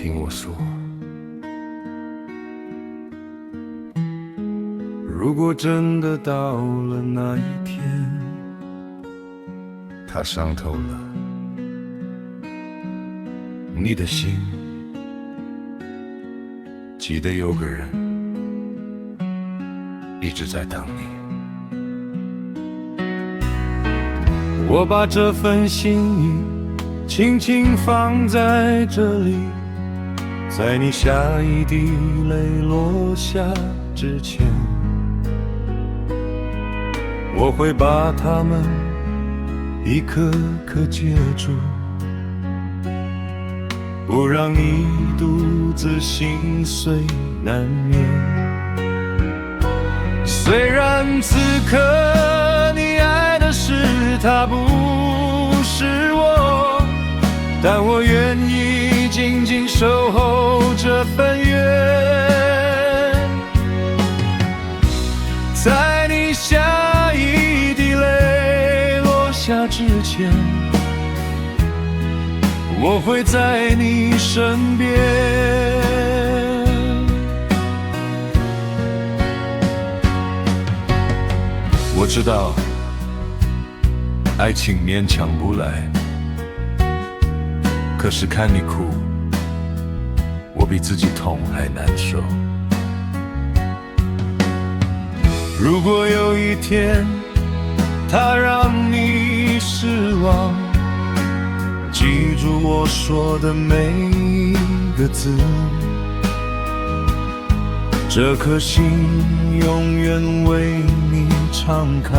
听我说，如果真的到了那一天，他伤透了你的心，记得有个人一直在等你。我把这份心意轻轻放在这里，在你下一滴泪落下之前，我会把它们一颗颗接住，不让你独自心碎难眠。虽然此刻你爱的是他，不是我，但我愿意紧紧守候这份缘，在你下一滴泪落下之前，我会在你身边。我知道爱情勉强不来，可是看你哭，我比自己痛还难受。如果有一天他让你失望，记住我说的每一个字，这颗心永远为你敞开，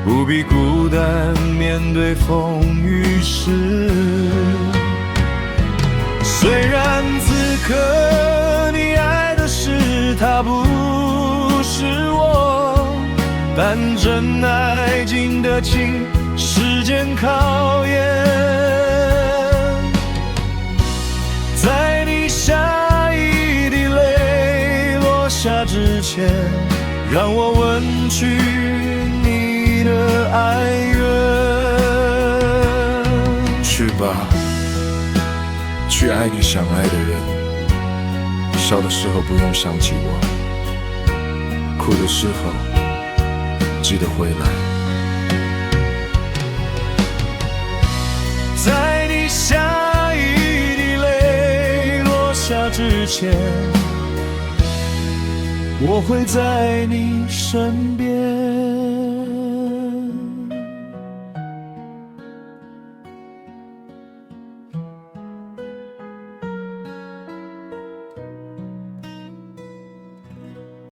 不必孤单面对风雨时。虽然此刻你爱的是他，不是我，但真爱经得起时间考验，在你下一滴泪落下之前，让我吻去你的哀怨。去吧，去爱你想爱的人。笑的时候不用想起我，哭的时候记得回来。在你下一滴泪落下之前，我会在你身边。